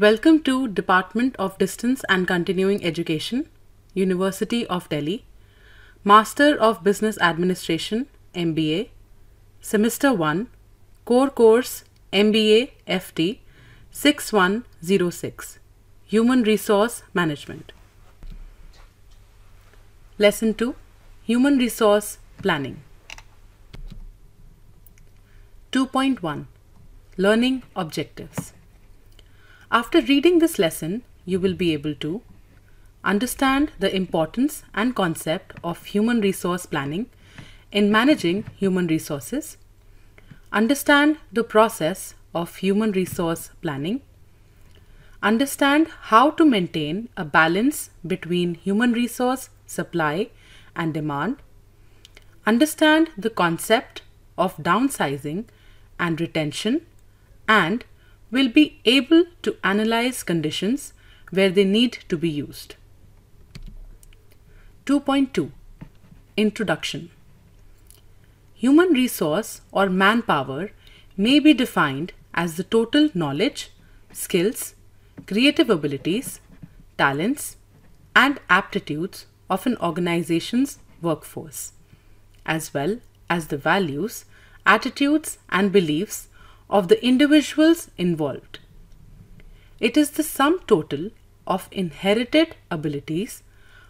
Welcome to Department of Distance and Continuing Education, University of Delhi, Master of Business Administration, MBA, Semester 1, Core Course MBA FT 6106, Human Resource Management. Lesson 2, Human Resource Planning. 2.1, Learning Objectives. After reading this lesson, you will be able to understand the importance and concept of human resource planning in managing human resources, understand the process of human resource planning, understand how to maintain a balance between human resource supply and demand, understand the concept of downsizing and retention, and will be able to analyze conditions where they need to be used. 2.2, Introduction. Human resource or manpower may be defined as the total knowledge, skills, creative abilities, talents, and aptitudes of an organization's workforce, as well as the values, attitudes, and beliefs of the individuals involved. It is the sum total of inherited abilities,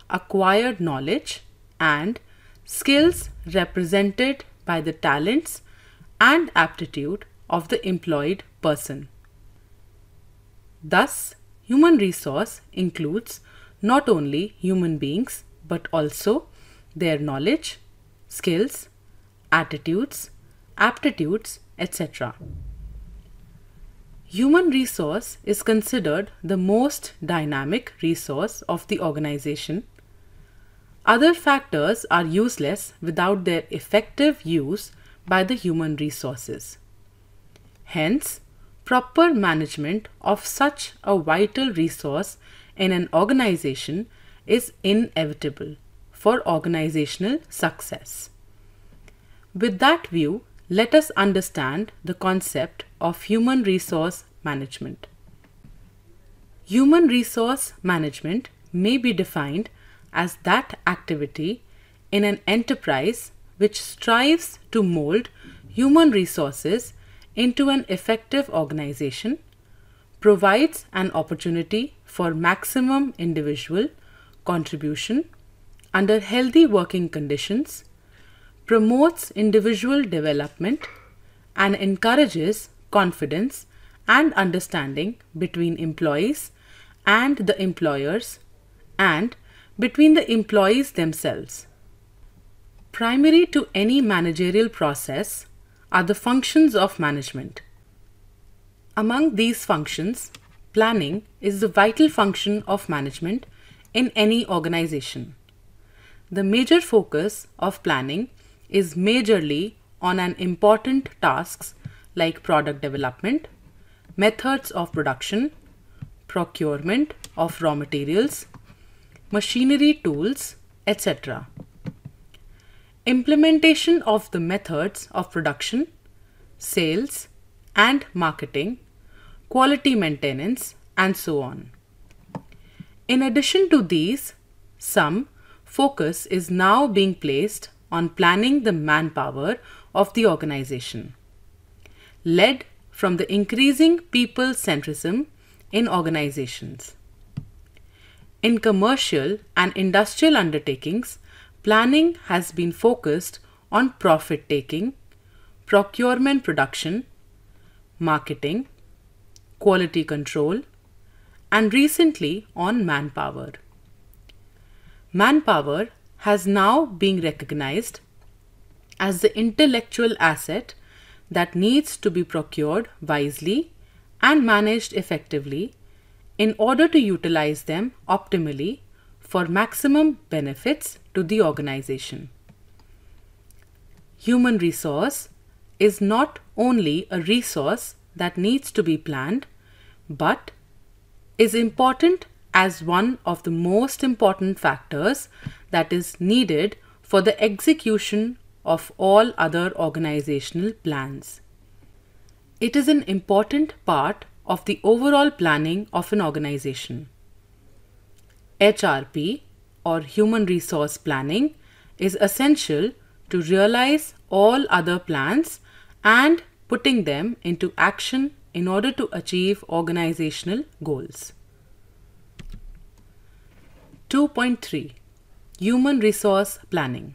acquired knowledge, and skills represented by the talents and aptitude of the employed person. Thus, human resource includes not only human beings but also their knowledge, skills, attitudes, aptitudes, etc. Human resource is considered the most dynamic resource of the organization. Other factors are useless without their effective use by the human resources. Hence, proper management of such a vital resource in an organization is inevitable for organizational success. With that view, let us understand the concept of human resource management. Human resource management may be defined as that activity in an enterprise which strives to mold human resources into an effective organization, provides an opportunity for maximum individual contribution under healthy working conditions, promotes individual development, and encourages confidence and understanding between employees and the employers and between the employees themselves. Primary to any managerial process are the functions of management. Among these functions, planning is the vital function of management in any organization. The major focus of planning is majorly on an important tasks like product development, methods of production, procurement of raw materials, machinery tools, etc. Implementation of the methods of production, sales and marketing, quality maintenance, and so on. In addition to these, some focus is now being placed on planning the manpower of the organization, led from the increasing people-centrism in organizations. In commercial and industrial undertakings, planning has been focused on profit-taking, procurement production, marketing, quality control, and recently on manpower. Manpower has now been recognized as the intellectual asset that needs to be procured wisely and managed effectively in order to utilize them optimally for maximum benefits to the organization. Human resource is not only a resource that needs to be planned, but is important as one of the most important factors that is needed for the execution of all other organizational plans. It is an important part of the overall planning of an organization. HRP, or Human Resource Planning, is essential to realize all other plans and putting them into action in order to achieve organizational goals. 2.3 Human Resource Planning.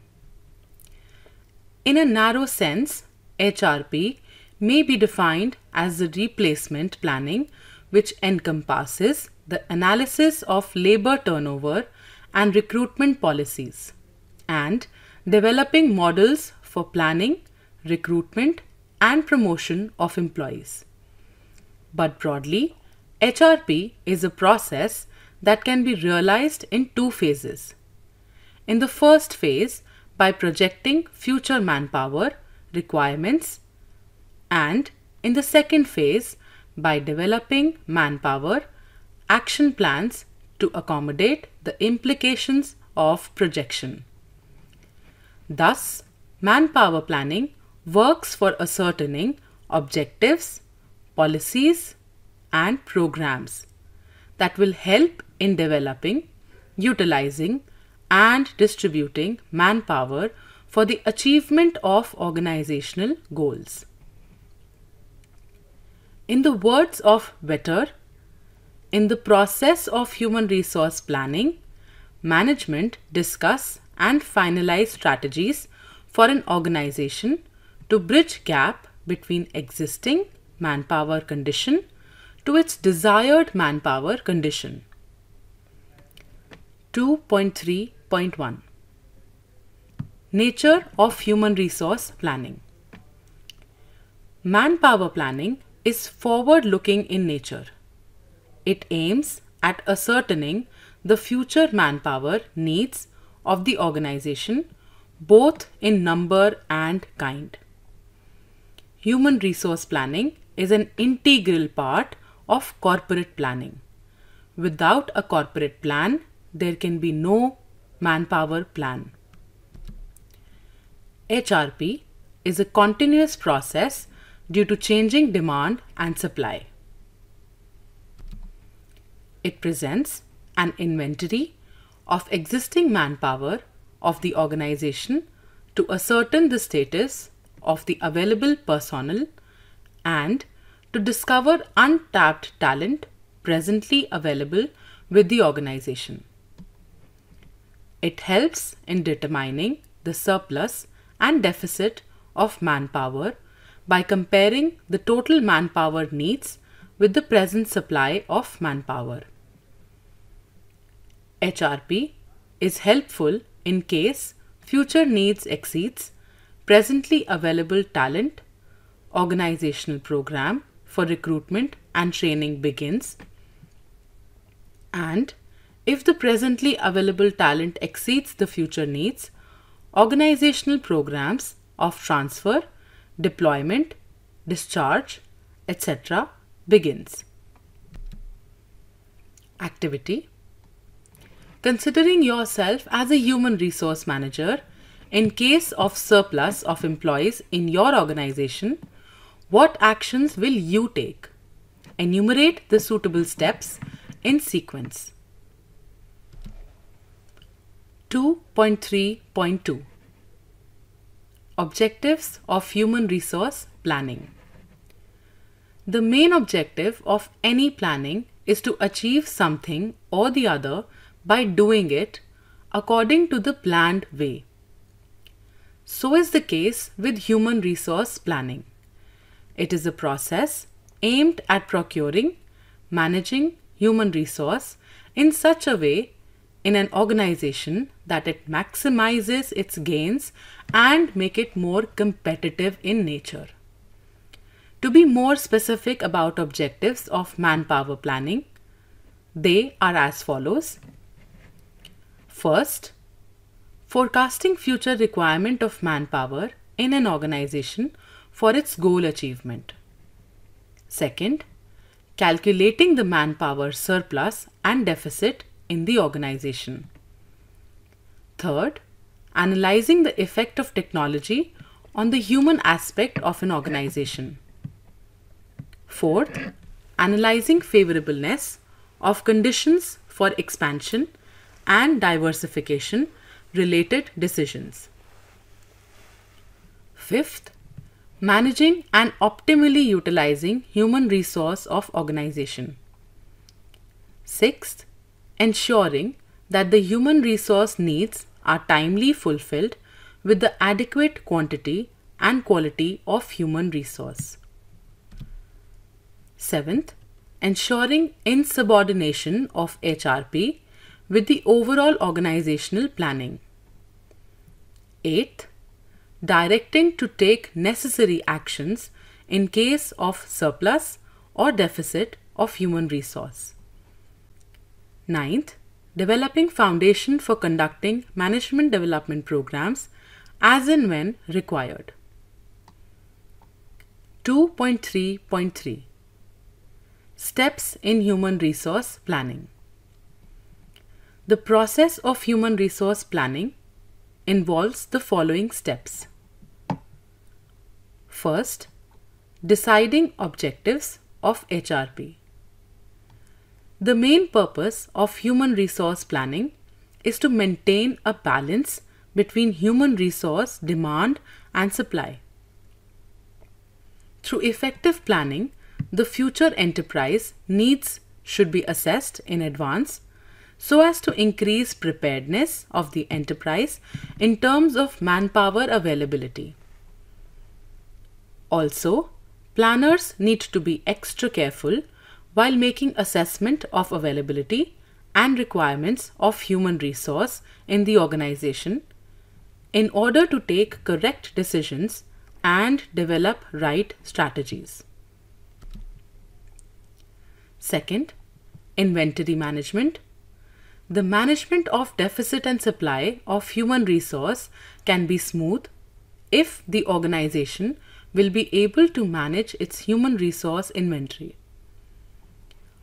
In a narrow sense, HRP may be defined as the replacement planning which encompasses the analysis of labor turnover and recruitment policies and developing models for planning, recruitment and promotion of employees. But broadly, HRP is a process that can be realized in two phases. In the first phase, by projecting future manpower requirements, and in the second phase, by developing manpower action plans to accommodate the implications of projection. Thus, manpower planning works for ascertaining objectives, policies, and programs that will help in developing, utilizing, and distributing manpower for the achievement of organizational goals. In the words of Vetter, in the process of human resource planning, management discuss and finalize strategies for an organization to bridge gap between existing manpower condition to its desired manpower condition. 2.3.1 Nature of Human Resource Planning. Manpower planning is forward-looking in nature. It aims at ascertaining the future manpower needs of the organization, both in number and kind. Human resource planning is an integral part of corporate planning. Without a corporate plan, there can be no manpower plan. HRP is a continuous process due to changing demand and supply. It presents an inventory of existing manpower of the organization to ascertain the status of the available personnel and to discover untapped talent presently available with the organization. It helps in determining the surplus and deficit of manpower by comparing the total manpower needs with the present supply of manpower. HRP is helpful in case future needs exceeds presently available talent, organizational program for recruitment and training begins, and if the presently available talent exceeds the future needs, organizational programs of transfer, deployment, discharge, etc. begins. Activity. Considering yourself as a human resource manager, in case of surplus of employees in your organization, what actions will you take? Enumerate the suitable steps in sequence. 2.3.2 Objectives of Human Resource Planning. The main objective of any planning is to achieve something or the other by doing it according to the planned way. So is the case with human resource planning. It is a process aimed at procuring, managing human resource in such a way in an organization that it maximizes its gains and make it more competitive in nature. To be more specific about objectives of manpower planning, they are as follows. First, forecasting future requirement of manpower in an organization for its goal achievement. Second, calculating the manpower surplus and deficit in the organization. Third, analyzing the effect of technology on the human aspect of an organization. Fourth, analyzing favorableness of conditions for expansion and diversification related decisions. Fifth, managing and optimally utilizing human resource of organization. Sixth, ensuring that the human resource needs are timely fulfilled with the adequate quantity and quality of human resource. Seventh, ensuring insubordination of HRP with the overall organizational planning. Eighth, directing to take necessary actions in case of surplus or deficit of human resource. Ninth, developing foundation for conducting management development programs as and when required. 2.3.3 Steps in human resource planning. The process of human resource planning involves the following steps. First, deciding objectives of HRP. The main purpose of human resource planning is to maintain a balance between human resource demand and supply. Through effective planning, the future enterprise needs should be assessed in advance so as to increase preparedness of the enterprise in terms of manpower availability. Also, planners need to be extra careful while making assessment of availability and requirements of human resource in the organization in order to take correct decisions and develop right strategies. Second, inventory management. The management of deficit and supply of human resource can be smooth if the organization will be able to manage its human resource inventory.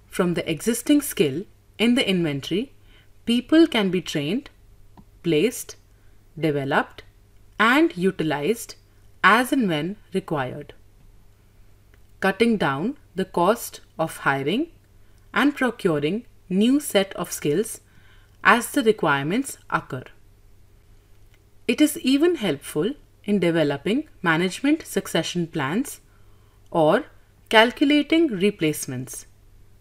From the existing skill in the inventory, people can be trained, placed, developed, and utilized as and when required, cutting down the cost of hiring and procuring new set of skills as the requirements occur. It is even helpful in developing management succession plans or calculating replacements,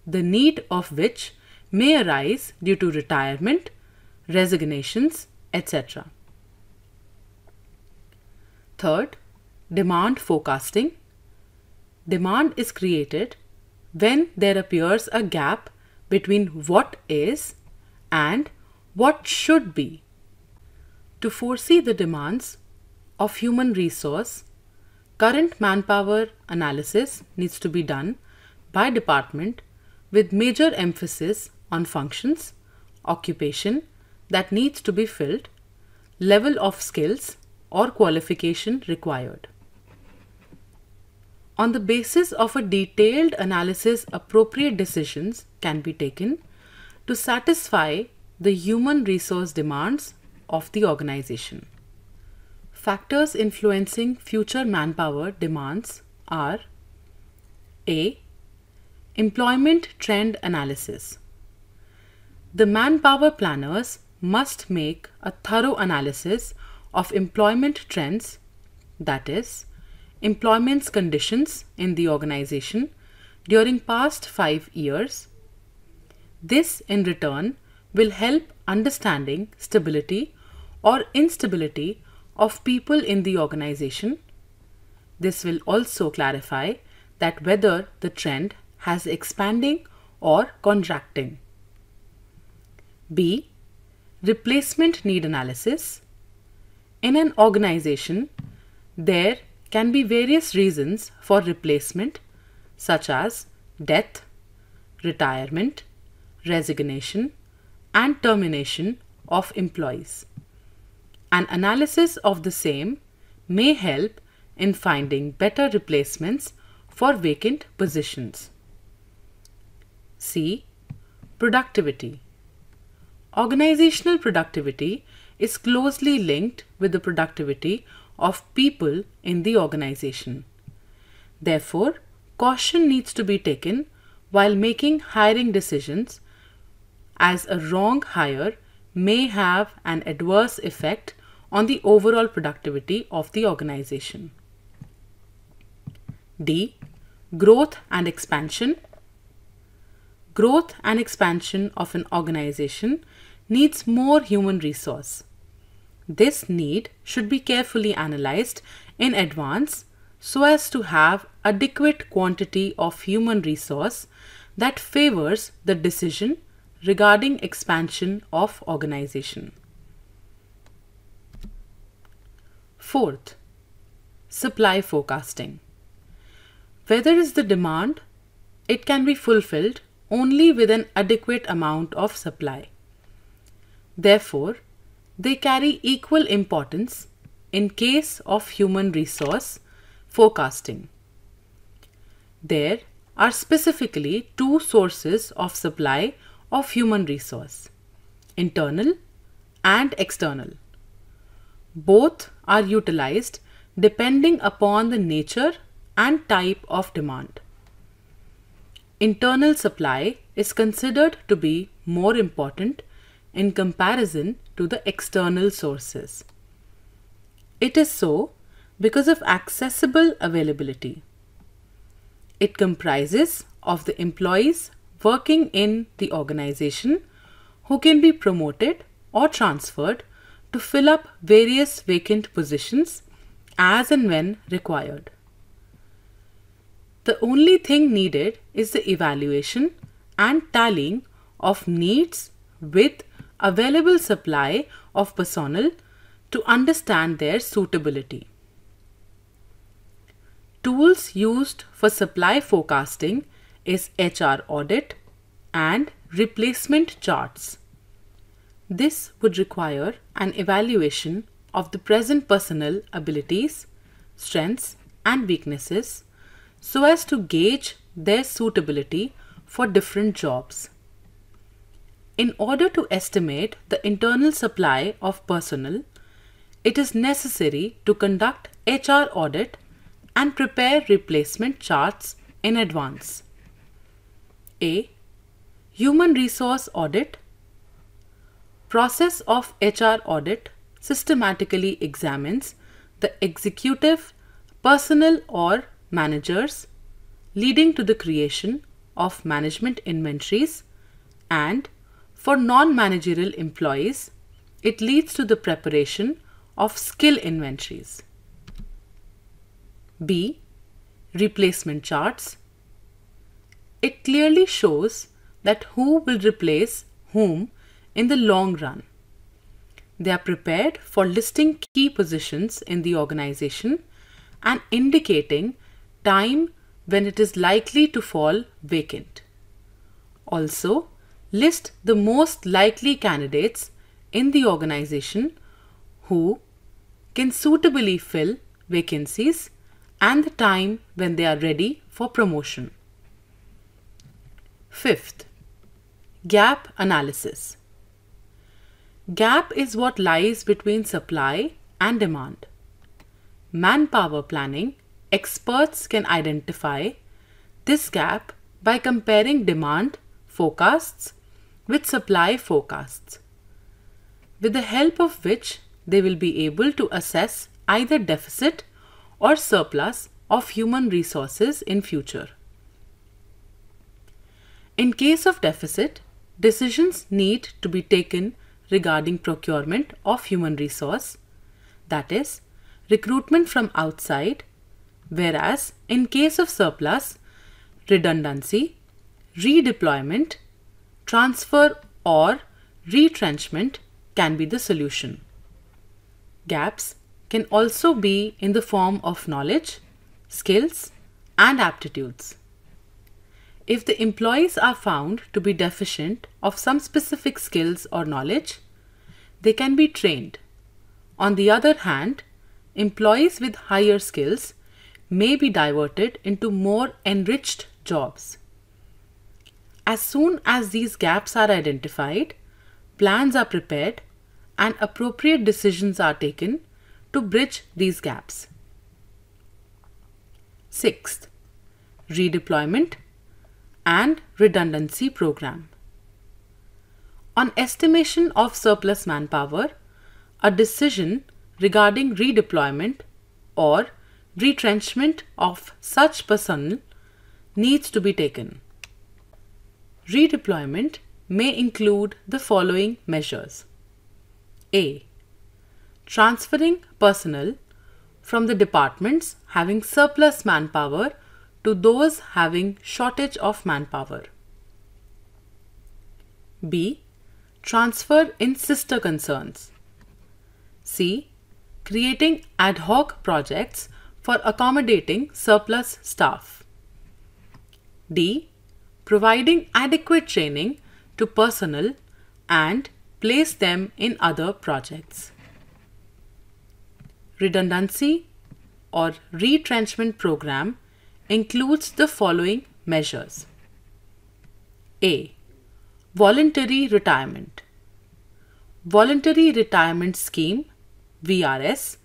the need of which may arise due to retirement, resignations, etc. Third, demand forecasting. Demand is created when there appears a gap between what is and what should be. To foresee the demands of human resource, current manpower analysis needs to be done by department with major emphasis on functions, occupation that needs to be filled, level of skills or qualification required. On the basis of a detailed analysis, appropriate decisions can be taken to satisfy the human resource demands of the organization. Factors influencing future manpower demands are: A. Employment trend analysis. The manpower planners must make a thorough analysis of employment trends, that is, employment's conditions in the organization during past 5 years. This in return will help understanding stability or instability of people in the organization. This will also clarify that whether the trend has expanding or contracting. B. Replacement need analysis. In an organization, there can be various reasons for replacement such as death, retirement, resignation, and termination of employees. An analysis of the same may help in finding better replacements for vacant positions. C. Productivity. Organizational productivity is closely linked with the productivity of people in the organization. Therefore, caution needs to be taken while making hiring decisions, as a wrong hire may have an adverse effect on the overall productivity of the organization. D. Growth and expansion. Growth and expansion of an organization needs more human resource. This need should be carefully analyzed in advance so as to have adequate quantity of human resource that favors the decision regarding expansion of organization. Fourth, supply forecasting. Where there is the demand, it can be fulfilled only with an adequate amount of supply. Therefore, they carry equal importance in case of human resource forecasting. There are specifically two sources of supply of human resource: internal and external. Both are utilized depending upon the nature and type of demand. Internal supply is considered to be more important in comparison to the external sources. It is so because of accessible availability. It comprises of the employees working in the organization who can be promoted or transferred to fill up various vacant positions as and when required. The only thing needed is the evaluation and tallying of needs with available supply of personnel to understand their suitability. Tools used for supply forecasting is HR audit and replacement charts. This would require an evaluation of the present personnel abilities, strengths, and weaknesses so as to gauge their suitability for different jobs. In order to estimate the internal supply of personnel, it is necessary to conduct HR audit and prepare replacement charts in advance. A. Human resource audit. Process of HR audit systematically examines the executive, personnel or managers, leading to the creation of management inventories, and for non-managerial employees, it leads to the preparation of skill inventories. B. Replacement charts. It clearly shows that who will replace whom in the long run. They are prepared for listing key positions in the organization and indicating time when it is likely to fall vacant. Also, list the most likely candidates in the organization who can suitably fill vacancies and the time when they are ready for promotion. Fifth, gap analysis. Gap is what lies between supply and demand. Manpower planning experts can identify this gap by comparing demand forecasts with supply forecasts, with the help of which they will be able to assess either deficit or surplus of human resources in future. In case of deficit, decisions need to be taken regarding procurement of human resource, that is, recruitment from outside, whereas in case of surplus, redundancy, redeployment, transfer or retrenchment can be the solution. Gaps can also be in the form of knowledge, skills, and aptitudes. If the employees are found to be deficient of some specific skills or knowledge, they can be trained. On the other hand, employees with higher skills may be diverted into more enriched jobs. As soon as these gaps are identified, plans are prepared and appropriate decisions are taken to bridge these gaps. Sixth, redeployment. and redundancy program. On estimation of surplus manpower, a decision regarding redeployment or retrenchment of such personnel needs to be taken. Redeployment may include the following measures. A. Transferring personnel from the departments having surplus manpower to those having shortage of manpower. B. Transfer in sister concerns. C. Creating ad hoc projects for accommodating surplus staff. D. Providing adequate training to personnel and place them in other projects. Redundancy or retrenchment program includes the following measures. A. Voluntary retirement. Voluntary Retirement Scheme (VRS)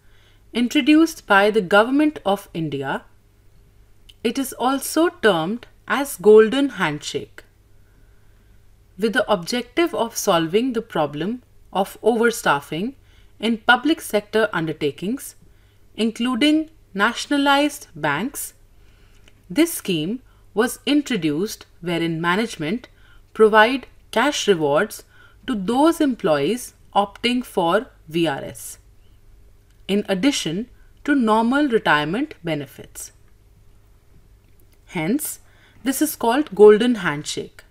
introduced by the Government of India. It is also termed as Golden Handshake, with the objective of solving the problem of overstaffing in public sector undertakings, including nationalized banks. This scheme was introduced wherein management provide cash rewards to those employees opting for VRS, in addition to normal retirement benefits. Hence, this is called Golden Handshake.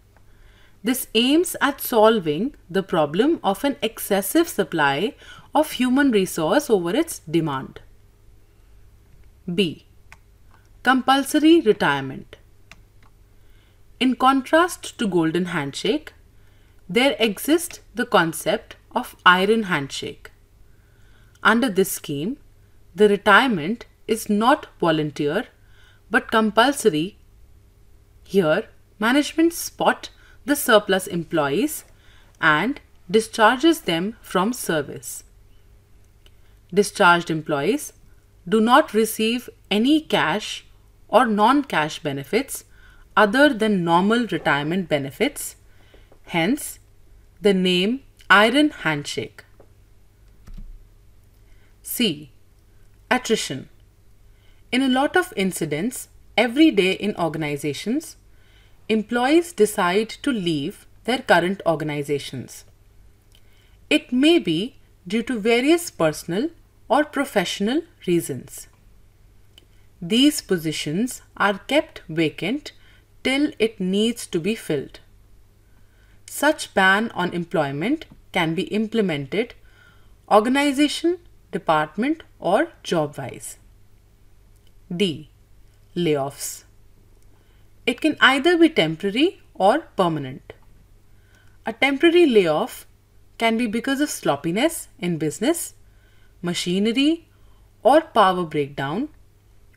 This aims at solving the problem of an excessive supply of human resource over its demand. B. Compulsory retirement. In contrast to Golden Handshake, there exists the concept of Iron Handshake. Under this scheme, the retirement is not volunteer but compulsory. Here, management spot the surplus employees and discharges them from service. Discharged employees do not receive any cash or non-cash benefits other than normal retirement benefits, hence the name Iron Handshake. C. Attrition. In a lot of incidents every day in organizations, employees decide to leave their current organizations. It may be due to various personal or professional reasons. These positions are kept vacant till it needs to be filled. Such ban on employment can be implemented organization, department or job-wise. D. Layoffs. It can either be temporary or permanent. A temporary layoff can be because of sloppiness in business, machinery or power breakdown,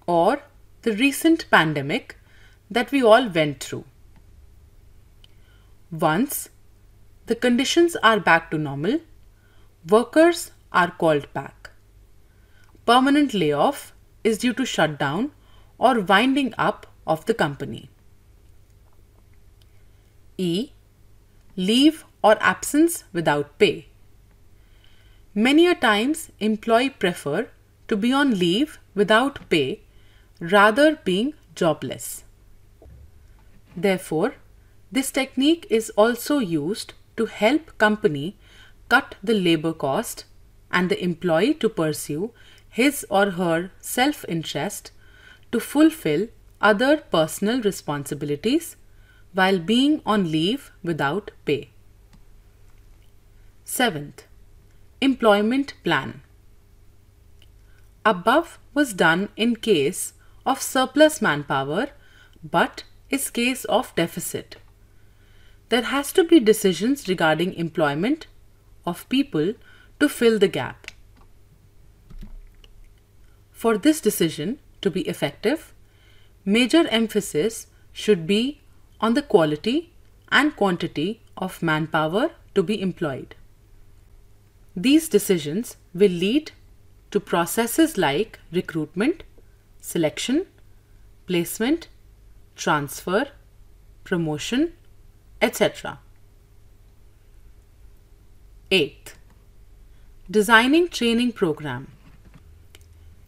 or the recent pandemic that we all went through. Once the conditions are back to normal, workers are called back. Permanent layoff is due to shutdown or winding up of the company. E. Leave or absence without pay. Many a times employee prefer to be on leave without pay rather being jobless. Therefore, this technique is also used to help company cut the labor cost and the employee to pursue his or her self-interest to fulfill other personal responsibilities while being on leave without pay. 7th, employment plan. Above was done in case of surplus manpower but is case of deficit. There has to be decisions regarding employment of people to fill the gap. For this decision to be effective, major emphasis should be on the quality and quantity of manpower to be employed. These decisions will lead to processes like recruitment, selection, placement, transfer, promotion, etc. 8th, designing training program.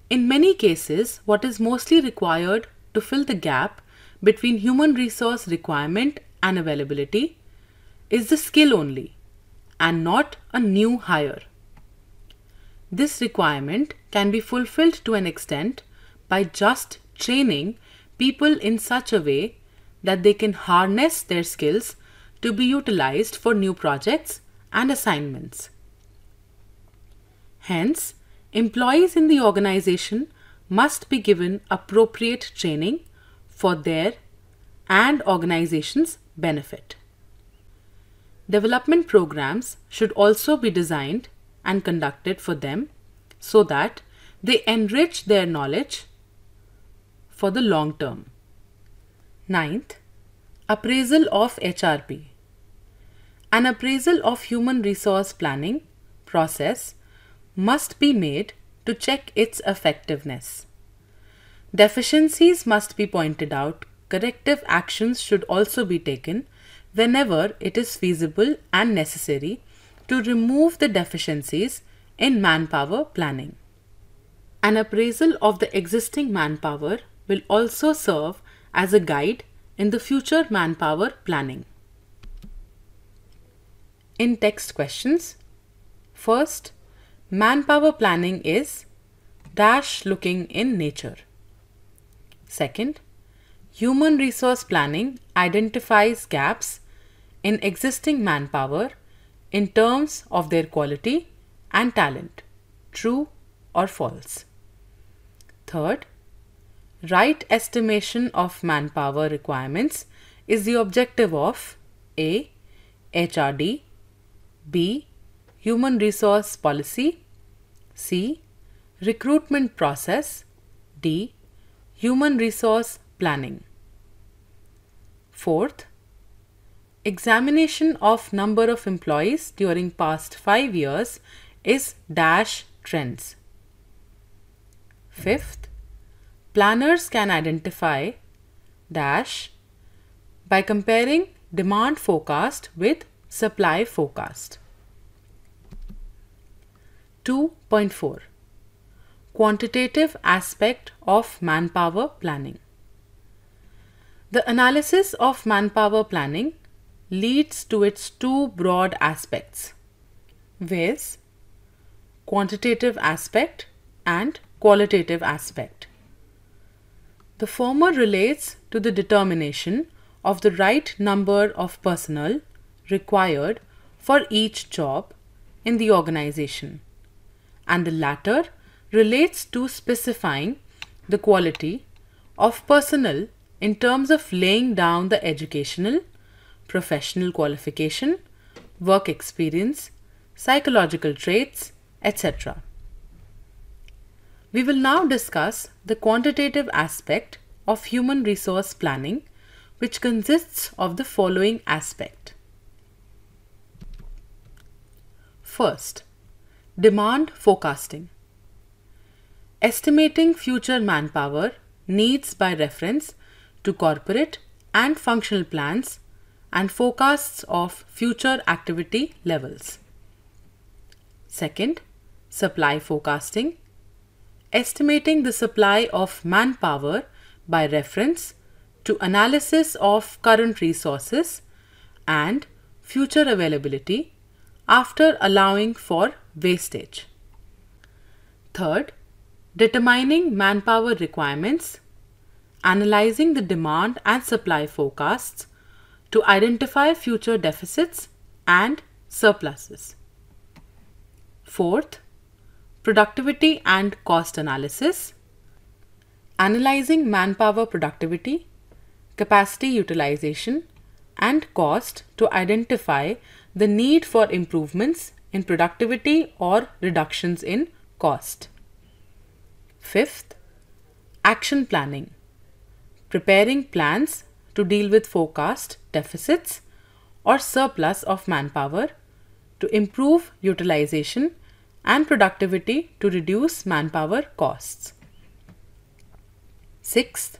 In many cases, what is mostly required to fill the gap between human resource requirement and availability is the skill only and not a new hire. This requirement can be fulfilled to an extent by just training people in such a way that they can harness their skills to be utilized for new projects and assignments. Hence, employees in the organization must be given appropriate training for their and organization's benefit. Development programs should also be designed and conducted for them so that they enrich their knowledge for the long term. 9th, appraisal of HRP. An appraisal of human resource planning process must be made to check its effectiveness. Deficiencies must be pointed out. Corrective actions should also be taken whenever it is feasible and necessary to remove the deficiencies in manpower planning. An appraisal of the existing manpower will also serve as a guide in the future manpower planning. In text questions, first, manpower planning is dash looking in nature. Second, human resource planning identifies gaps in existing manpower in terms of their quality and talent, true or false. Third, right estimation of manpower requirements is the objective of A. HRD, B. Human resource policy, C. Recruitment process, D. Human resource planning. Fourth, examination of number of employees during past 5 years is dash trends. Fifth, planners can identify dash by comparing demand forecast with supply forecast. 2.4, quantitative aspect of manpower planning. The analysis of manpower planning leads to its two broad aspects, viz. Quantitative aspect and qualitative aspect. The former relates to the determination of the right number of personnel required for each job in the organization, and the latter relates to specifying the quality of personnel in terms of laying down the educational, professional qualification, work experience, psychological traits, etc. We will now discuss the quantitative aspect of human resource planning, which consists of the following aspect. First, demand forecasting. Estimating future manpower needs by reference to corporate and functional plans and forecasts of future activity levels. Second, supply forecasting. Estimating the supply of manpower by reference to analysis of current resources and future availability after allowing for wastage. Third, determining manpower requirements, analyzing the demand and supply forecasts to identify future deficits and surpluses. Fourth, productivity and cost analysis, analyzing manpower productivity, capacity utilization, and cost to identify the need for improvements in productivity or reductions in cost. Fifth, action planning, preparing plans to deal with forecast deficits or surplus of manpower to improve utilization and productivity to reduce manpower costs. Sixth,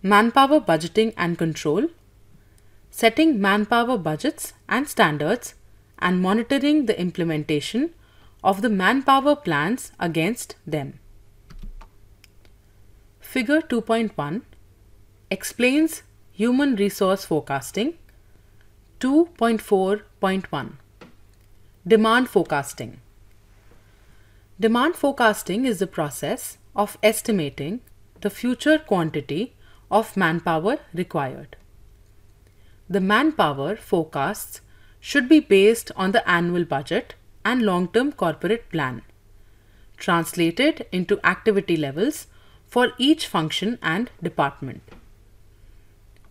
manpower budgeting and control, setting manpower budgets and standards, and monitoring the implementation of the manpower plans against them. Figure 2.1 explains human resource forecasting. 2.4.1 Demand forecasting. Demand forecasting is the process of estimating the future quantity of manpower required. The manpower forecasts should be based on the annual budget and long-term corporate plan, translated into activity levels for each function and department.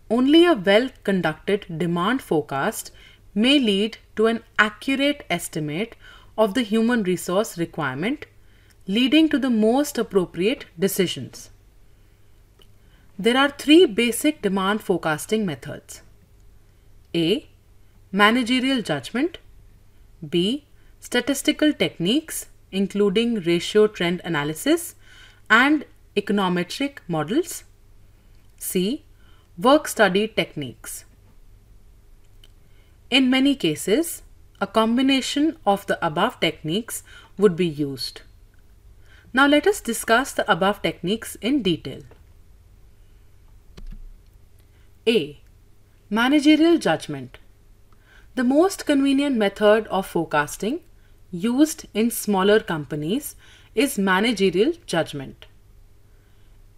Only a well-conducted demand forecast may lead to an accurate estimate of the human resource requirement, leading to the most appropriate decisions. There are three basic demand forecasting methods. A. Managerial judgment. B. Statistical techniques including ratio trend analysis and econometric models. C. Work study techniques. In many cases, a combination of the above techniques would be used. Now let us discuss the above techniques in detail. A. Managerial judgment. The most convenient method of forecasting used in smaller companies is managerial judgment.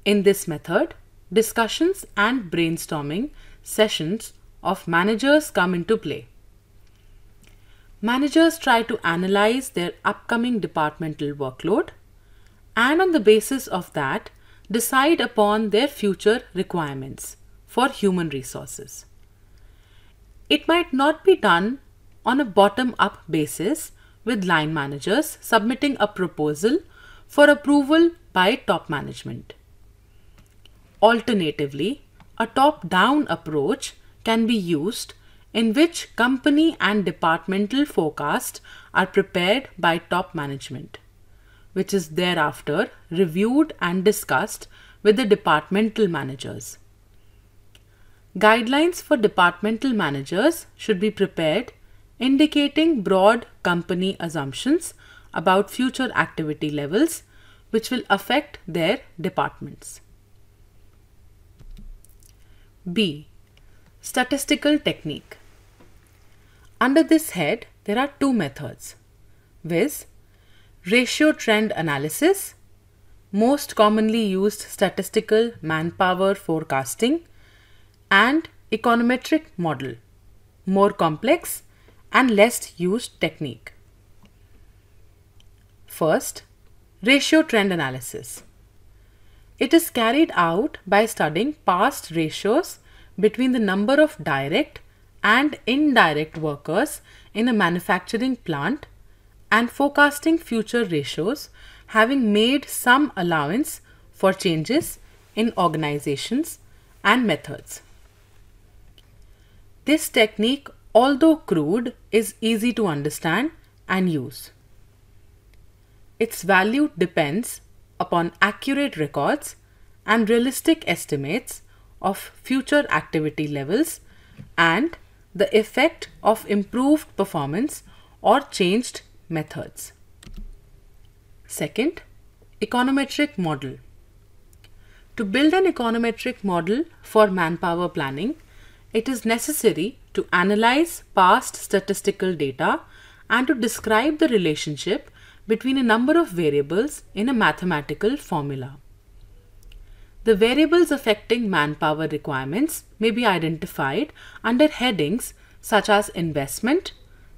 In this method, discussions and brainstorming sessions of managers come into play. Managers try to analyze their upcoming departmental workload and on the basis of that decide upon their future requirements for human resources. It might not be done on a bottom-up basis with line managers submitting a proposal for approval by top management. Alternatively, a top-down approach can be used in which company and departmental forecasts are prepared by top management, which is thereafter reviewed and discussed with the departmental managers. Guidelines for departmental managers should be prepared indicating broad company assumptions about future activity levels which will affect their departments. B. Statistical technique. Under this head, there are two methods, viz. Ratio trend analysis, most commonly used statistical manpower forecasting, and econometric model, more complex and less used technique. First, ratio trend analysis. It is carried out by studying past ratios between the number of direct and indirect workers in a manufacturing plant and forecasting future ratios having made some allowance for changes in organizations and methods. This technique, although crude, is easy to understand and use. Its value depends upon accurate records and realistic estimates of future activity levels and the effect of improved performance or changed methods. Second, econometric model. To build an econometric model for manpower planning, it is necessary to analyze past statistical data and to describe the relationship between a number of variables in a mathematical formula. The variables affecting manpower requirements may be identified under headings such as investment,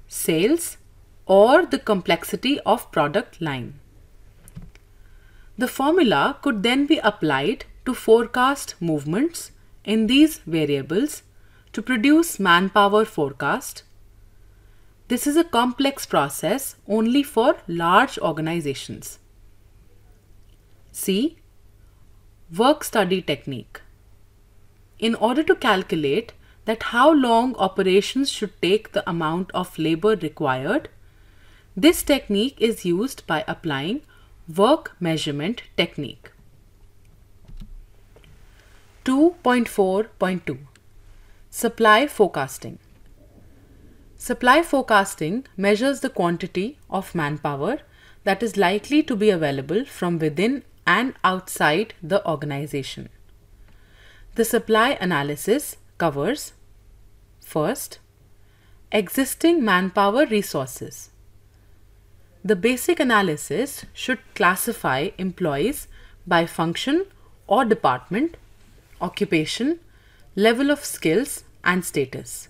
sales, or the complexity of product line. The formula could then be applied to forecast movements in these variables to produce manpower forecast. This is a complex process only for large organizations. C. Work study technique. In order to calculate that how long operations should take the amount of labor required, this technique is used by applying work measurement technique. 2.4.2 Supply forecasting. Supply forecasting measures the quantity of manpower that is likely to be available from within and outside the organization. The supply analysis covers: first, existing manpower resources. The basic analysis should classify employees by function or department, occupation, level of skills, and status.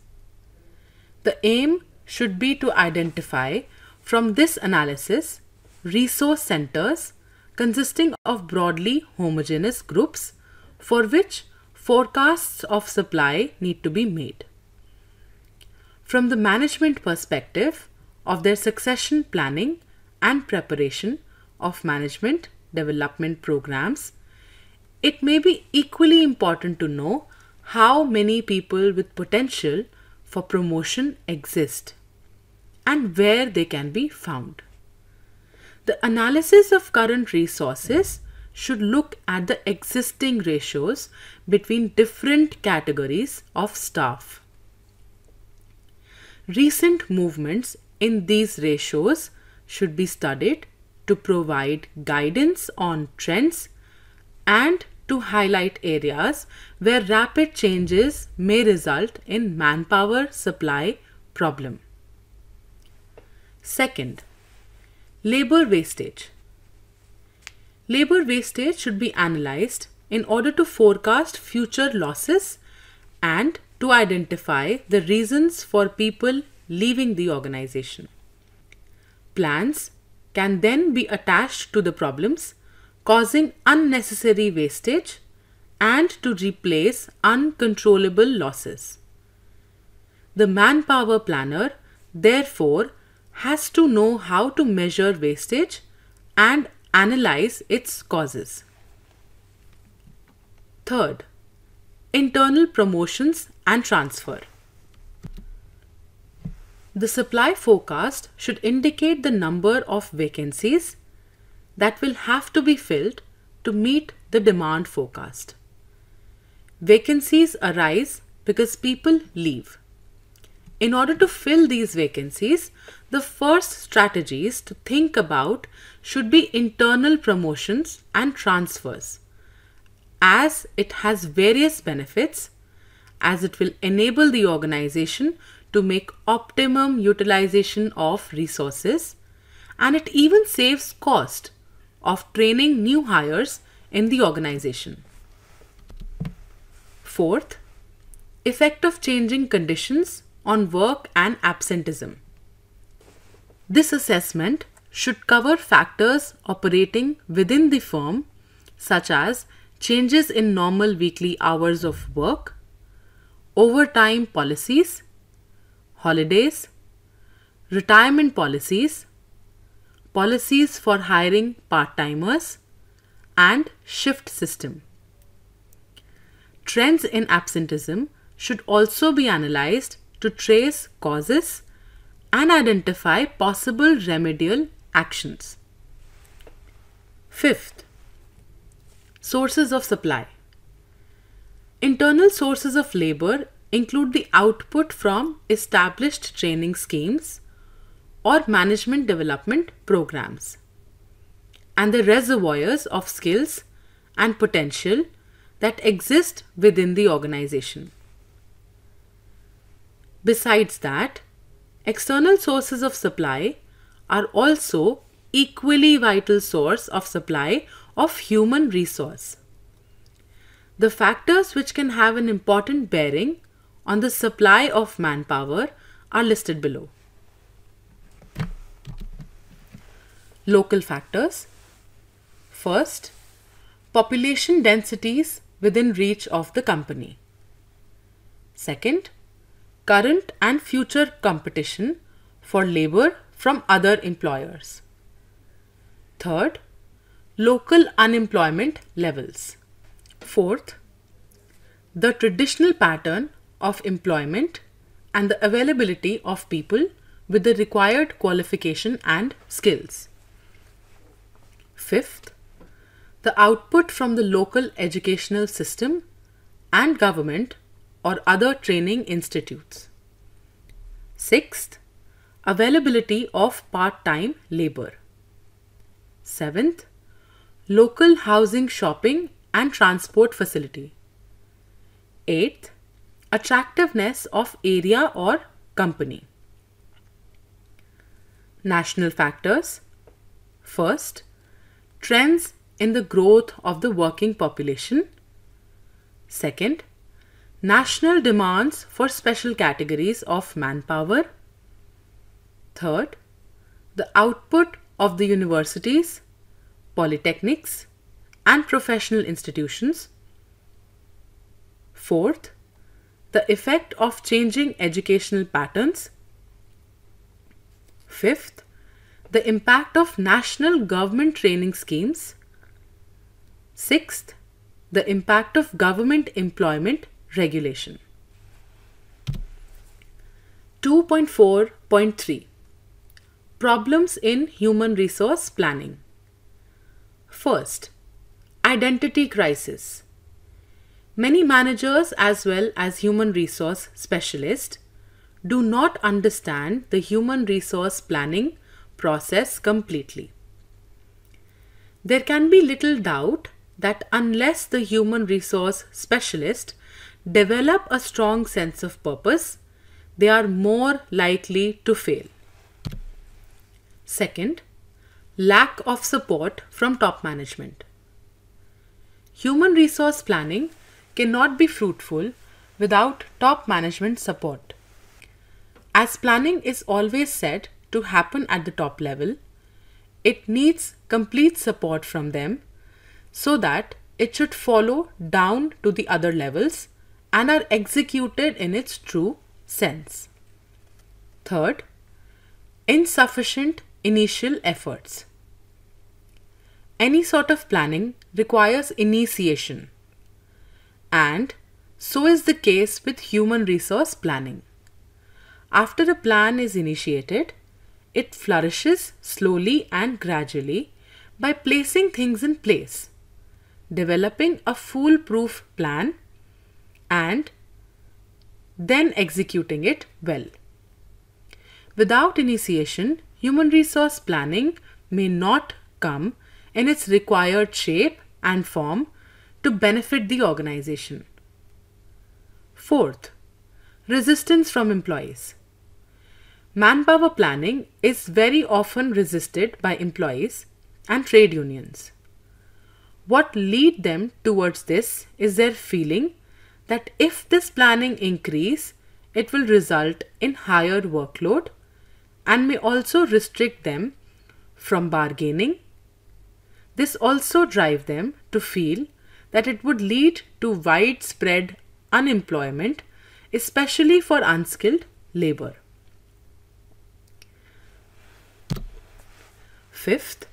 The aim should be to identify from this analysis resource centers consisting of broadly homogeneous groups for which forecasts of supply need to be made. From the management perspective of their succession planning and preparation of management development programs, it may be equally important to know how many people with potential for promotion exist and where they can be found. The analysis of current resources should look at the existing ratios between different categories of staff. Recent movements in these ratios should be studied to provide guidance on trends and to highlight areas where rapid changes may result in manpower supply problem. Second, labor wastage. Labor wastage should be analyzed in order to forecast future losses and to identify the reasons for people leaving the organization. Plans can then be attached to the problems causing unnecessary wastage and to replace uncontrollable losses. The manpower planner, therefore, has to know how to measure wastage and analyze its causes. Third, internal promotions and transfer. The supply forecast should indicate the number of vacancies that will have to be filled to meet the demand forecast. Vacancies arise because people leave. In order to fill these vacancies, the first strategies to think about should be internal promotions and transfers, as it has various benefits, as it will enable the organization to make optimum utilization of resources, and it even saves cost of training new hires in the organization. Fourth, effect of changing conditions on work and absenteeism. This assessment should cover factors operating within the firm, such as changes in normal weekly hours of work, overtime policies, holidays, retirement policies, policies for hiring part-timers, and shift system. Trends in absenteeism should also be analyzed to trace causes and identify possible remedial actions. Fifth, sources of supply. Internal sources of labor include the output from established training schemes or management development programs, and the reservoirs of skills and potential that exist within the organization. Besides that, external sources of supply are also equally vital source of supply of human resource. The factors which can have an important bearing on the supply of manpower are listed below. Local factors. First, population densities within reach of the company. Second, current and future competition for labor from other employers. Third, local unemployment levels. Fourth, the traditional pattern of employment and the availability of people with the required qualification and skills. Fifth, the output from the local educational system and government or other training institutes. Sixth, availability of part-time labor. Seventh, local housing, shopping and transport facility. Eighth, attractiveness of area or company. National factors. First, trends in the growth of the working population. Second, national demands for special categories of manpower. Third, the output of the universities, polytechnics, and professional institutions. Fourth, the effect of changing educational patterns. Fifth, the impact of national government training schemes. Sixth, the impact of government employment regulation. 2.4.3 Problems in human resource planning. First, identity crisis. Many managers as well as human resource specialists do not understand the human resource planning process completely. There can be little doubt that unless the human resource specialist develop a strong sense of purpose, they are more likely to fail. Second, lack of support from top management. Human resource planning cannot be fruitful without top management support. As planning is always said to happen at the top level, it needs complete support from them so that it should follow down to the other levels and are executed in its true sense. Third, insufficient initial efforts. Any sort of planning requires initiation, and so is the case with human resource planning. After a plan is initiated, it flourishes slowly and gradually by placing things in place, developing a foolproof plan, and then executing it well. Without initiation, human resource planning may not come in its required shape and form to benefit the organization. Fourth, resistance from employees. Manpower planning is very often resisted by employees and trade unions. What leads them towards this is their feeling that if this planning increase, it will result in higher workload and may also restrict them from bargaining. This also drives them to feel that it would lead to widespread unemployment, especially for unskilled labor. Fifth,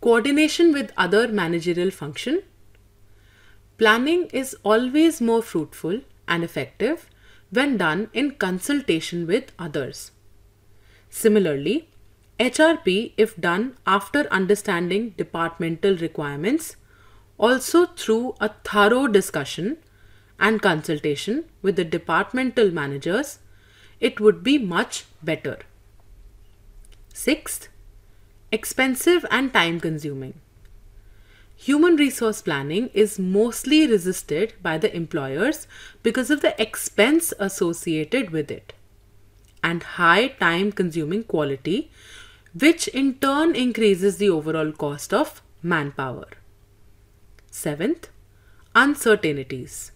coordination with other managerial function. Planning is always more fruitful and effective when done in consultation with others. Similarly, HRP, if done after understanding departmental requirements, also through a thorough discussion and consultation with the departmental managers, it would be much better. Sixth, expensive and time consuming. Human resource planning is mostly resisted by the employers because of the expense associated with it and high time consuming quality, which in turn increases the overall cost of manpower. Seventh, uncertainties.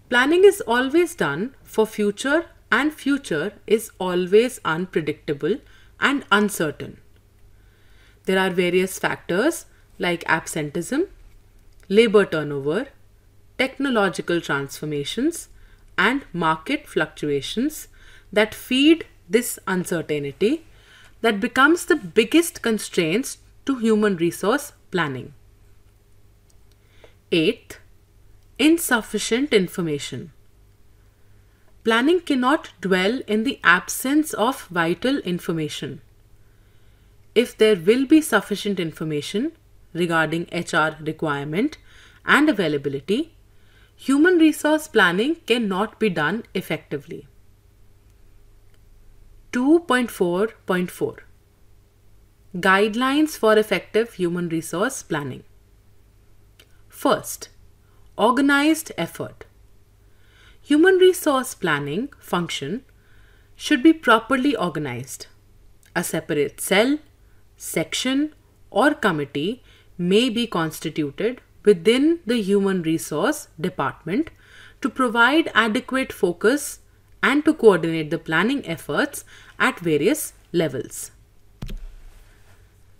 Planning is always done for future, and future is always unpredictable and uncertain. There are various factors like absenteeism, labor turnover, technological transformations, and market fluctuations that feed this uncertainty that becomes the biggest constraints to human resource planning. Eighth, insufficient information. Planning cannot dwell in the absence of vital information. If there will be sufficient information regarding HR requirement and availability, human resource planning cannot be done effectively. 2.4.4 Guidelines for effective human resource planning. First, organized effort. Human resource planning function should be properly organized. A separate cell, section, or committee may be constituted within the human resource department to provide adequate focus and to coordinate the planning efforts at various levels.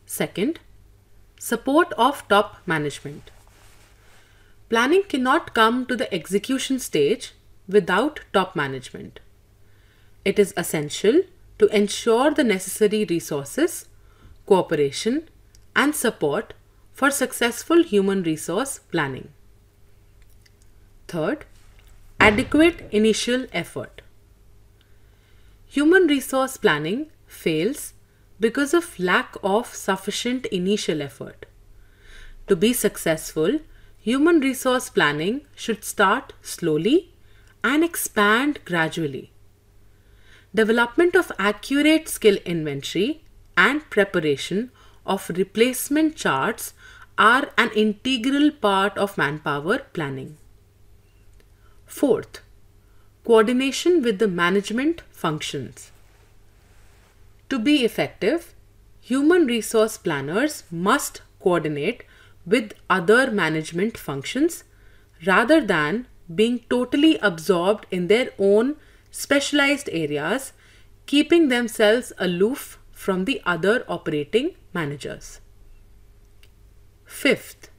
Second, support of top management. Planning cannot come to the execution stage without top management. It is essential to ensure the necessary resources, cooperation, and support for successful human resource planning. Third, adequate initial effort. Human resource planning fails because of lack of sufficient initial effort. To be successful, human resource planning should start slowly and expand gradually. Development of accurate skill inventory and preparation of replacement charts are an integral part of manpower planning. Fourth, coordination with the management functions. To be effective, human resource planners must coordinate with other management functions rather than being totally absorbed in their own specialized areas, keeping themselves aloof from the other operating managers. Fifth,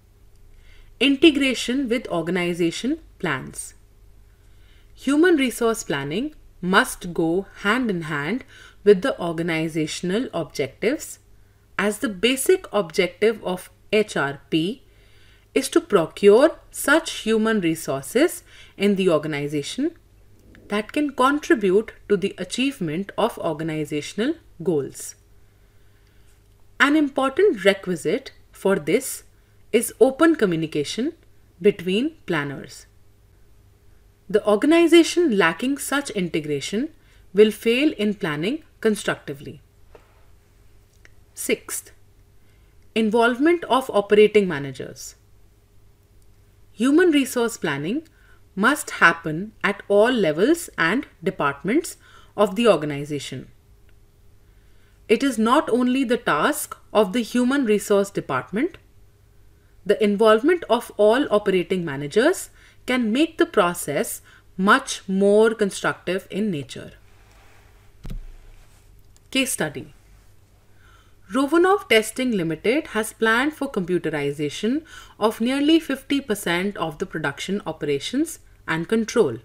integration with organization plans. Human resource planning must go hand in hand with the organizational objectives, as the basic objective of HRP is to procure such human resources in the organization that can contribute to the achievement of organizational goals. An important requisite for this is open communication between planners. The organization lacking such integration will fail in planning constructively. Sixth, involvement of operating managers. Human resource planning must happen at all levels and departments of the organization. It is not only the task of the human resource department. The involvement of all operating managers can make the process much more constructive in nature. Case study. Rovanov Testing Limited has planned for computerization of nearly 50% of the production operations and control.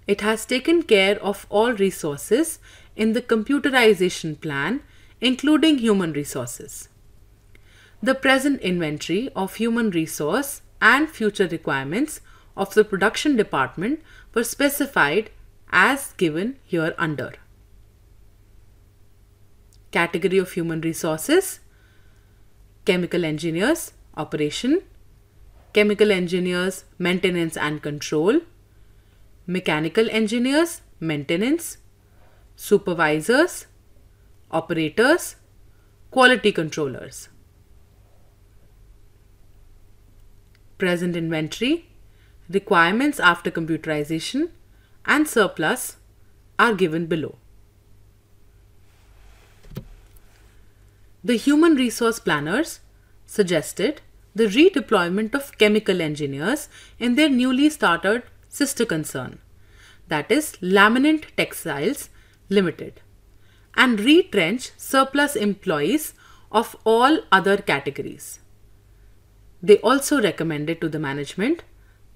It has taken care of all resources in the computerization plan, including human resources. The present inventory of human resource and future requirements of the production department were specified as given here under. Category of human resources: chemical engineers, operation; chemical engineers, maintenance and control; mechanical engineers, maintenance; supervisors, operators, quality controllers. Present inventory, requirements after computerization, and surplus are given below. The human resource planners suggested the redeployment of chemical engineers in their newly started sister concern, that is Laminate Textiles Limited, and retrench surplus employees of all other categories. They also recommended to the management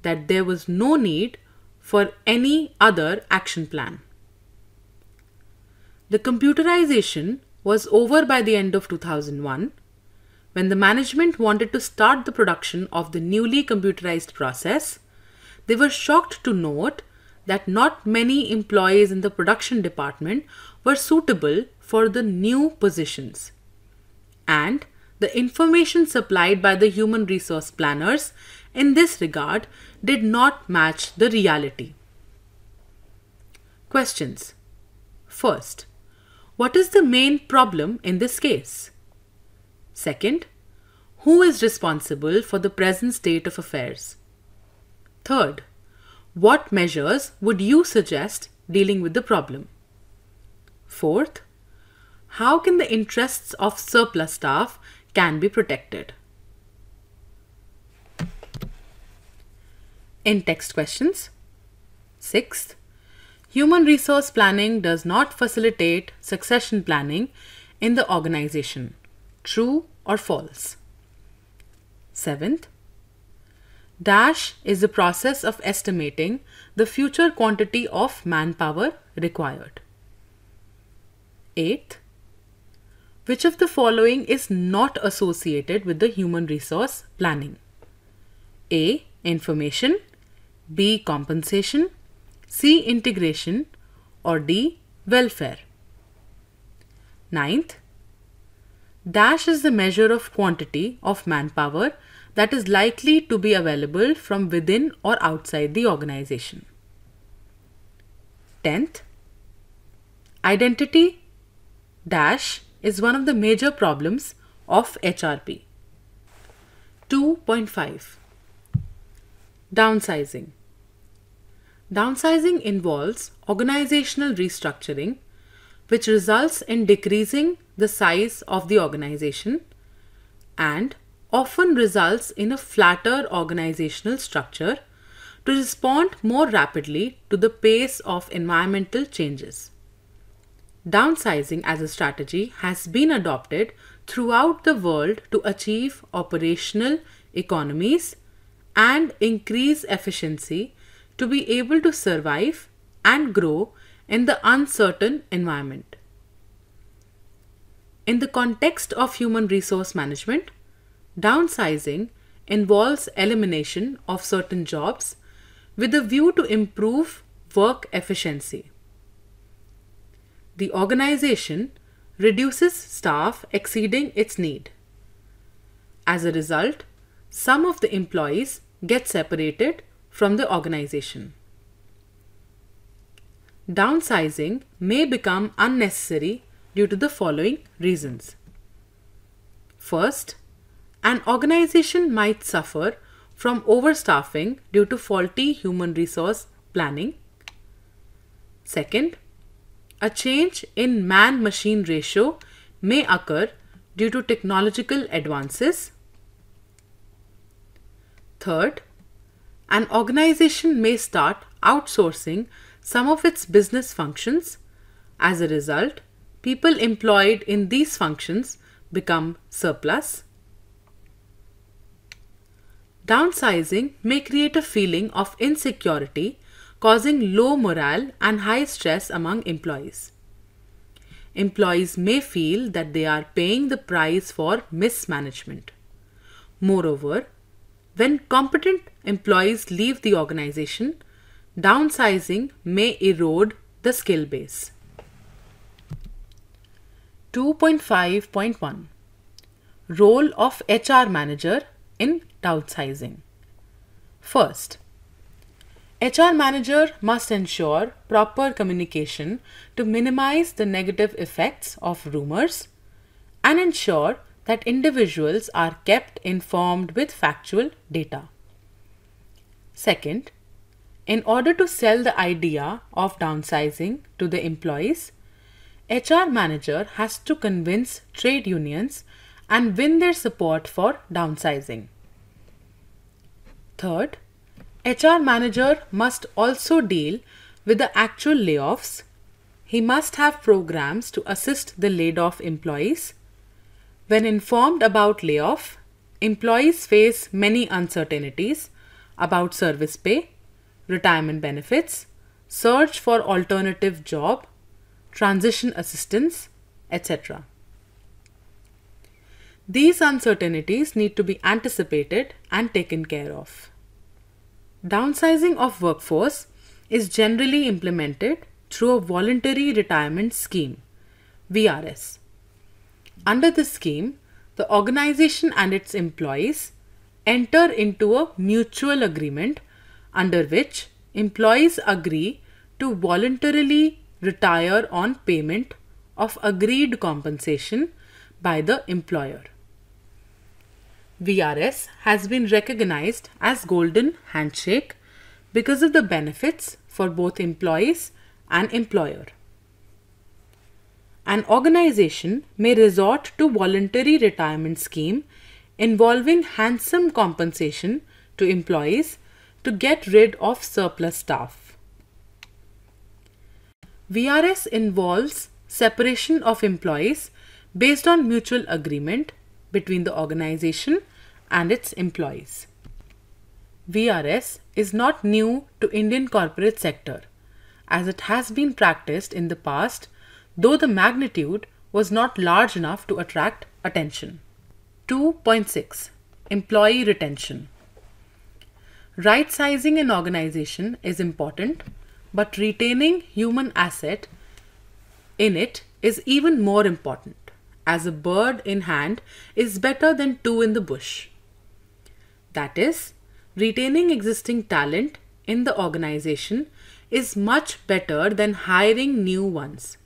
that there was no need for any other action plan. The computerization was over by the end of 2001, when the management wanted to start the production of the newly computerized process. They were shocked to note that not many employees in the production department were suitable for the new positions, and the information supplied by the human resource planners in this regard did not match the reality. Questions. First, what is the main problem in this case? Second, who is responsible for the present state of affairs? Third, what measures would you suggest dealing with the problem? Fourth, how can the interests of surplus staff can be protected? In-text questions. Sixth, human resource planning does not facilitate succession planning in the organization. True or false? Seventh, dash is the process of estimating the future quantity of manpower required. Eighth, which of the following is not associated with the human resource planning? A. Information, B. Compensation, C. Integration, or D. Welfare. Ninth, dash is the measure of quantity of manpower that is likely to be available from within or outside the organization. 10th, identity dash is one of the major problems of HRP. 2.5. Downsizing. Downsizing involves organizational restructuring, which results in decreasing the size of the organization and often results in a flatter organizational structure to respond more rapidly to the pace of environmental changes. Downsizing as a strategy has been adopted throughout the world to achieve operational economies and increase efficiency to be able to survive and grow in the uncertain environment. In the context of human resource management, downsizing involves elimination of certain jobs with a view to improve work efficiency. The organization reduces staff exceeding its need. As a result, some of the employees get separated from the organization. Downsizing may become unnecessary due to the following reasons. First, an organization might suffer from overstaffing due to faulty human resource planning. Second, a change in man-machine ratio may occur due to technological advances. Third, an organization may start outsourcing some of its business functions. As a result, people employed in these functions become surplus. Downsizing may create a feeling of insecurity, causing low morale and high stress among employees. Employees may feel that they are paying the price for mismanagement. Moreover, when competent employees leave the organization, downsizing may erode the skill base. 2.5.1 Role of HR manager in downsizing. First, HR manager must ensure proper communication to minimize the negative effects of rumors and ensure that individuals are kept informed with factual data. Second, in order to sell the idea of downsizing to the employees, HR manager has to convince trade unions and win their support for downsizing. Third, HR manager must also deal with the actual layoffs. He must have programs to assist the laid-off employees. When informed about layoff, employees face many uncertainties about service pay, retirement benefits, search for alternative job, transition assistance, etc. These uncertainties need to be anticipated and taken care of. Downsizing of workforce is generally implemented through a voluntary retirement scheme, VRS. Under this scheme, the organization and its employees enter into a mutual agreement under which employees agree to voluntarily retire on payment of agreed compensation by the employer. VRS has been recognized as Golden Handshake because of the benefits for both employees and employer. An organization may resort to voluntary retirement scheme involving handsome compensation to employees to get rid of surplus staff. VRS involves separation of employees based on mutual agreement between the organization and its employees. VRS is not new to Indian corporate sector, as it has been practiced in the past, though the magnitude was not large enough to attract attention. 2.6 Employee Retention. Right sizing an organization is important, but retaining human asset in it is even more important, as a bird in hand is better than two in the bush. That is, retaining existing talent in the organization is much better than hiring new ones.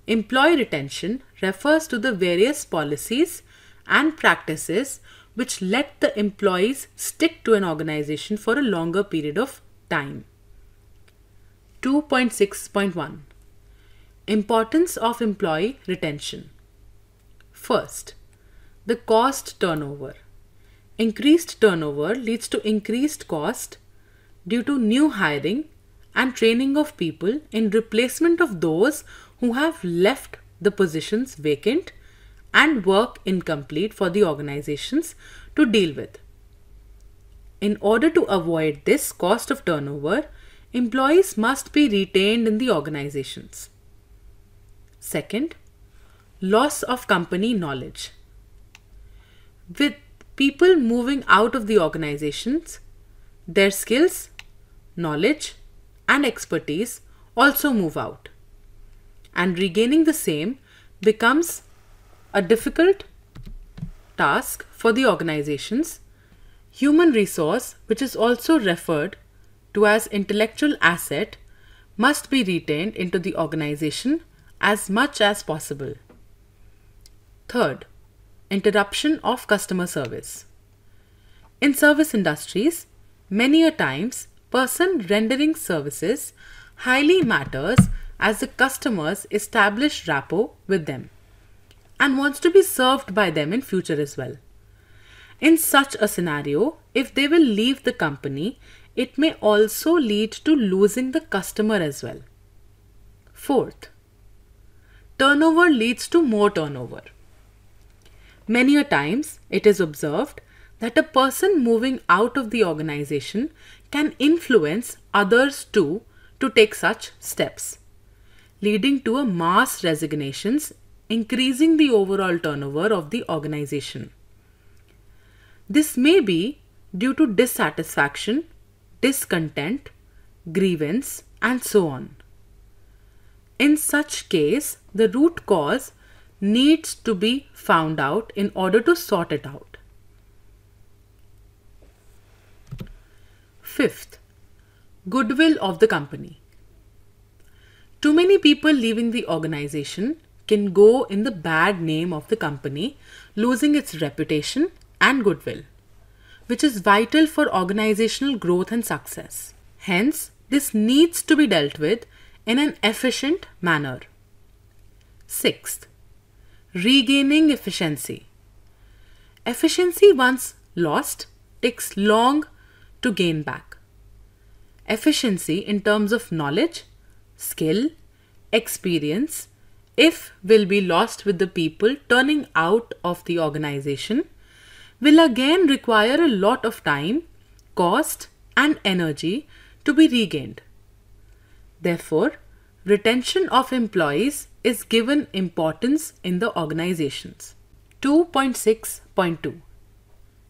Employee retention refers to the various policies and practices which let the employees stick to an organization for a longer period of time. 2.6.1 Importance of employee retention. First, the cost turnover. Increased turnover leads to increased cost due to new hiring and training of people in replacement of those who have left the positions vacant and work incomplete for the organizations to deal with. In order to avoid this cost of turnover, employees must be retained in the organizations. Second, loss of company knowledge. With people moving out of the organizations, their skills, knowledge, and expertise also move out, and regaining the same becomes a difficult task for the organizations. Human resource, which is also referred to as intellectual asset, must be retained into the organization as much as possible. Third, interruption of customer service. In service industries, many a times person rendering services highly matters as the customers establish rapport with them and wants to be served by them in future as well. In such a scenario, if they will leave the company, it may also lead to losing the customer as well. Fourth, turnover leads to more turnover. Many a times it is observed that a person moving out of the organization can influence others too to take such steps, leading to a mass resignations, increasing the overall turnover of the organization. This may be due to dissatisfaction, discontent, grievance, and so on. In such case, the root cause needs to be found out in order to sort it out. Fifth, goodwill of the company. Too many people leaving the organization can go in the bad name of the company, losing its reputation and goodwill, which is vital for organizational growth and success. Hence, this needs to be dealt with in an efficient manner. Sixth, regaining efficiency. Efficiency once lost takes long to gain back. Efficiency in terms of knowledge, skill, experience, if will be lost with the people turning out of the organization, will again require a lot of time, cost, and energy to be regained. Therefore, retention of employees is given importance in the organizations. 2.6.2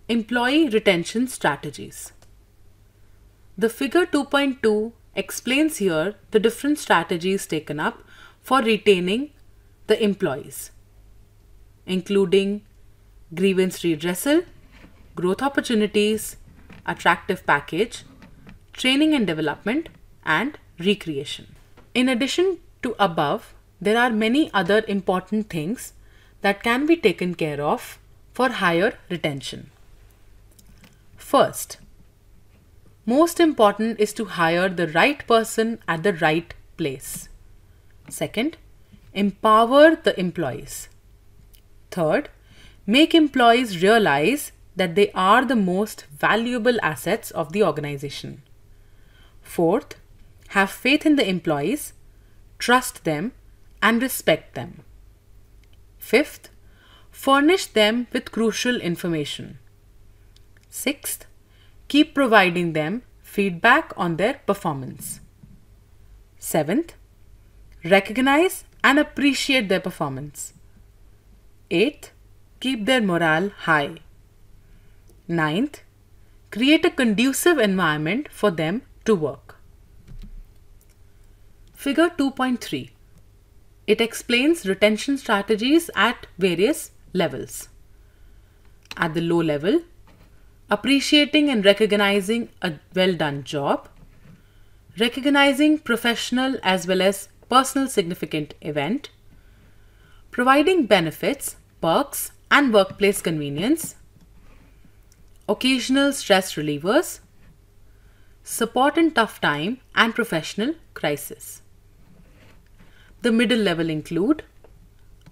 Employee Retention Strategies. The figure 2.2 explains here the different strategies taken up for retaining the employees, including grievance redressal, growth opportunities, attractive package, training and development, and recreation. In addition to above, there are many other important things that can be taken care of for higher retention. First, most important is to hire the right person at the right place. Second, empower the employees. Third, make employees realize that they are the most valuable assets of the organization. Fourth, have faith in the employees, trust them, and respect them. Fifth, furnish them with crucial information. Sixth, keep providing them feedback on their performance. Seventh, recognize and appreciate their performance. Eighth, keep their morale high. Ninth, create a conducive environment for them to work. Figure 2.3. It explains retention strategies at various levels. At the low level, appreciating and recognizing a well-done job, recognizing professional as well as personal significant event, providing benefits, perks, and workplace convenience, occasional stress relievers, support in tough time and professional crisis. The middle level include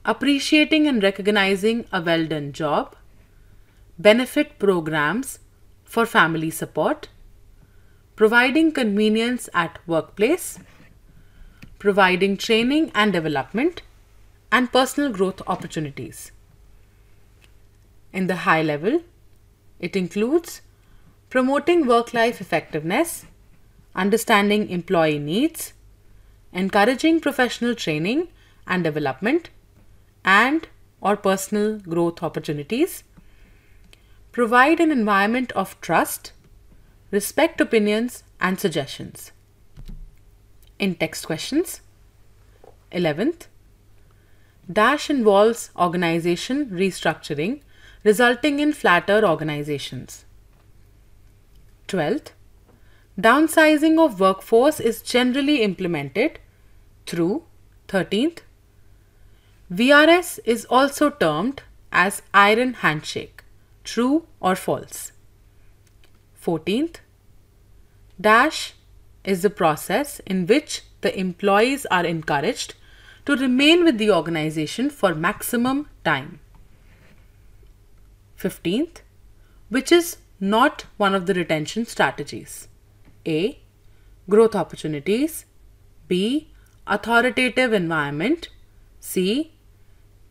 appreciating and recognizing a well-done job, benefit programs for family support, providing convenience at workplace, providing training and development, and personal growth opportunities. In the high level, it includes promoting work-life effectiveness, understanding employee needs, encouraging professional training and development and/or personal growth opportunities, provide an environment of trust, respect opinions and suggestions. In text questions, 11th, Dash involves organization restructuring resulting in flatter organizations. 12th, downsizing of workforce is generally implemented through 13th, VRS is also termed as iron handshake, true or false. 14th, Dash is the process in which the employees are encouraged to remain with the organization for maximum time. 15th, which is not one of the retention strategies. A. Growth opportunities. B. Authoritative environment. C.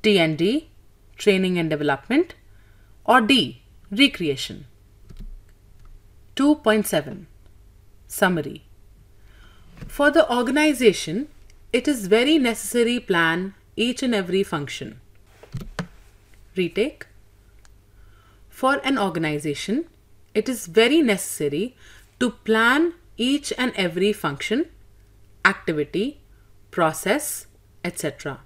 T&D, training and development. Or D. Recreation. 2.7. Summary. For the organization, it is very necessary to plan each and every function. Retake. For an organization, it is very necessary to plan each and every function, activity, process, etc.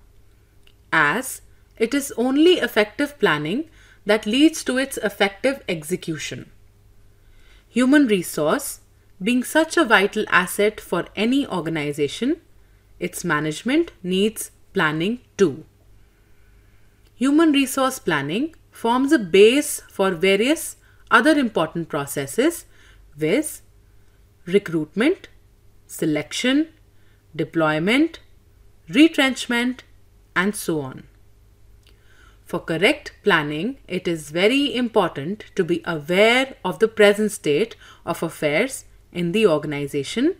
as it is only effective planning that leads to its effective execution. Human resource being such a vital asset for any organization, its management needs planning too. Human resource planning forms a base for various other important processes, viz. Recruitment, selection, deployment, retrenchment, and so on. For correct planning, it is very important to be aware of the present state of affairs in the organization.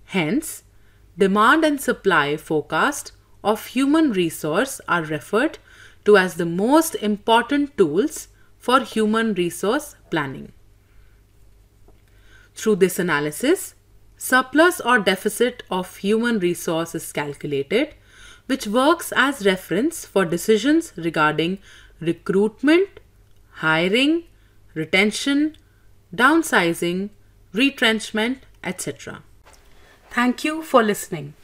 Hence, demand and supply forecast of human resource are referred to as the most important tools for human resource planning. Through this analysis, surplus or deficit of human resource is calculated, which works as reference for decisions regarding recruitment, hiring, retention, downsizing, retrenchment, etc. Thank you for listening.